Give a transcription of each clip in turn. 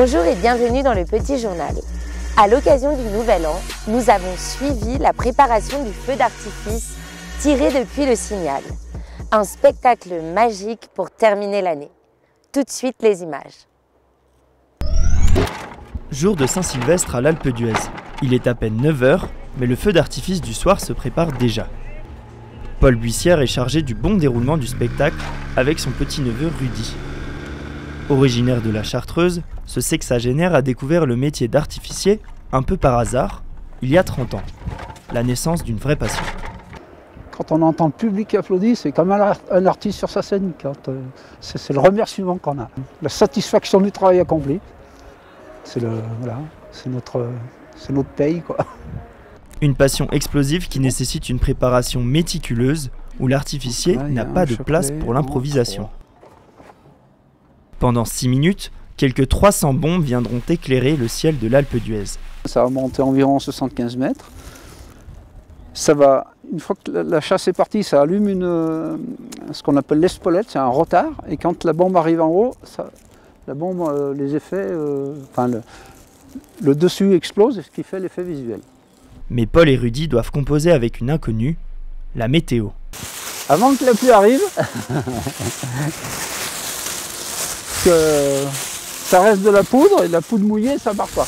Bonjour et bienvenue dans le Petit Journal. À l'occasion du Nouvel An, nous avons suivi la préparation du feu d'artifice tiré depuis le Signal. Un spectacle magique pour terminer l'année. Tout de suite les images. Jour de Saint-Sylvestre à l'Alpe d'Huez. Il est à peine 9 h, mais le feu d'artifice du soir se prépare déjà. Paul Buissière est chargé du bon déroulement du spectacle avec son petit-neveu Rudy. Originaire de la Chartreuse, ce sexagénaire a découvert le métier d'artificier un peu par hasard, il y a 30 ans. La naissance d'une vraie passion. Quand on entend le public applaudir, c'est comme un artiste sur sa scène. C'est le remerciement qu'on a. La satisfaction du travail accompli. C'est notre paye, quoi. Une passion explosive qui nécessite une préparation méticuleuse où l'artificier n'a pas de place pour l'improvisation. Pendant 6 minutes, quelques 300 bombes viendront éclairer le ciel de l'Alpe d'Huez. Ça va monter environ 75 mètres. Ça va, une fois que la chasse est partie, ça allume ce qu'on appelle l'espolette, c'est un rotard. Et quand la bombe arrive en haut, la bombe, les effets, le dessus explose, ce qui fait l'effet visuel. Mais Paul et Rudy doivent composer avec une inconnue, la météo. Avant que la pluie arrive, que ça reste de la poudre, et de la poudre mouillée, ça ne part pas.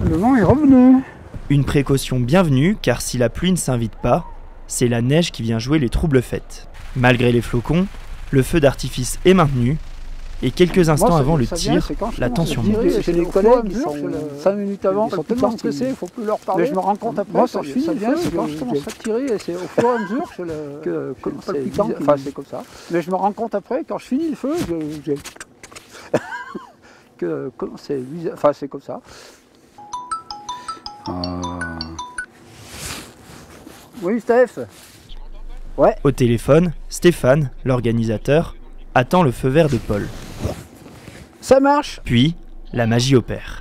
Le vent est revenu. Une précaution bienvenue, car si la pluie ne s'invite pas, c'est la neige qui vient jouer les troubles fêtes. Malgré les flocons, le feu d'artifice est maintenu, et quelques instants avant le tir, la tension monte. J'ai des collègues qui sont 5 minutes avant, ils sont tellement stressés, il ne faut plus leur parler. Mais je me rends compte après, quand je finis le feu, c'est quand je commence à tirer, et c'est au fur et à mesure que c'est comme ça. Mais je me rends compte après, quand je finis le feu, c'est comme ça. Oui, Steph. Ouais. Au téléphone, Stéphane, l'organisateur, attend le feu vert de Paul. Ça marche. Puis, la magie opère.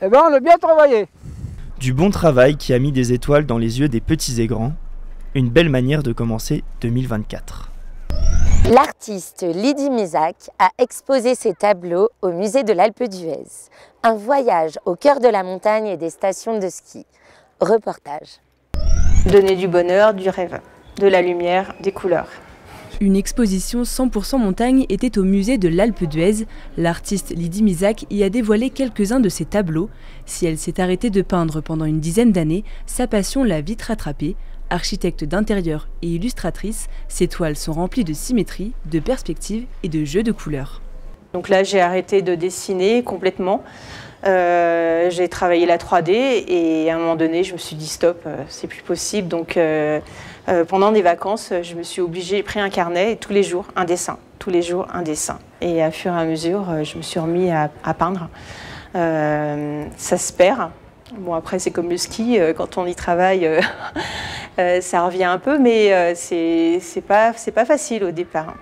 Eh bien, on a bien travaillé. Du bon travail qui a mis des étoiles dans les yeux des petits et grands. Une belle manière de commencer 2024. L'artiste Lydie Mizac a exposé ses tableaux au musée de l'Alpe d'Huez. Un voyage au cœur de la montagne et des stations de ski. Reportage. Donner du bonheur, du rêve, de la lumière, des couleurs. Une exposition 100% montagne était au musée de l'Alpe d'Huez. L'artiste Lydie Mizac y a dévoilé quelques-uns de ses tableaux. Si elle s'est arrêtée de peindre pendant une dizaine d'années, sa passion l'a vite rattrapée. Architecte d'intérieur et illustratrice, ses toiles sont remplies de symétrie, de perspective et de jeux de couleurs. Donc là, j'ai arrêté de dessiner complètement. J'ai travaillé la 3D et à un moment donné, je me suis dit stop, c'est plus possible. Donc pendant des vacances, je me suis obligée, j'ai pris un carnet et tous les jours un dessin, tous les jours un dessin. Et à fur et à mesure, je me suis remis à peindre. Ça se perd. Bon, après, c'est comme le ski, quand on y travaille, ça revient un peu, mais c'est pas facile au départ.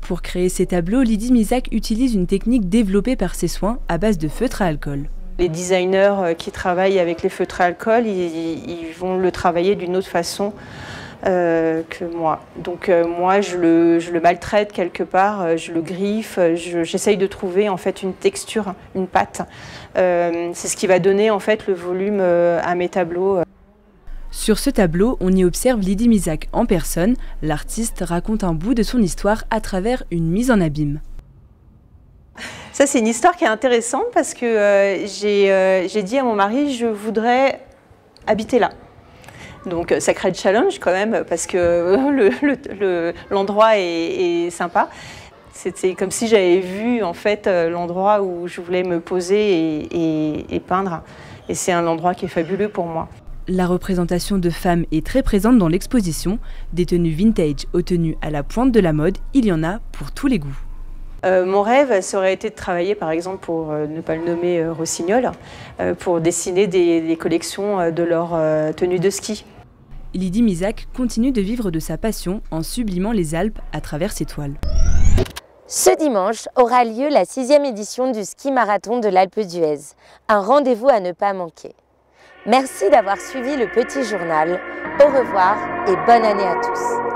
Pour créer ces tableaux, Lydie Mizac utilise une technique développée par ses soins à base de feutre à alcool. Les designers qui travaillent avec les feutres à alcool, ils vont le travailler d'une autre façon que moi. Donc moi, je le maltraite quelque part, je le griffe, j'essaye de trouver en fait une texture, une pâte. C'est ce qui va donner en fait le volume à mes tableaux. Sur ce tableau, on y observe Lydie Mizac en personne. L'artiste raconte un bout de son histoire à travers une mise en abîme. Ça, c'est une histoire qui est intéressante parce que j'ai dit à mon mari, je voudrais habiter là. Donc ça crée de challenge quand même parce que l'endroit est sympa. C'était comme si j'avais vu en fait l'endroit où je voulais me poser et peindre. et c'est un endroit qui est fabuleux pour moi. La représentation de femmes est très présente dans l'exposition. Des tenues vintage aux tenues à la pointe de la mode, il y en a pour tous les goûts. Mon rêve, ça aurait été de travailler, par exemple, pour ne pas le nommer Rossignol, pour dessiner des collections de leurs tenues de ski. Lydie Mizac continue de vivre de sa passion en sublimant les Alpes à travers ses toiles. Ce dimanche aura lieu la 6e édition du ski marathon de l'Alpe d'Huez. Un rendez-vous à ne pas manquer. Merci d'avoir suivi le petit journal. Au revoir et bonne année à tous.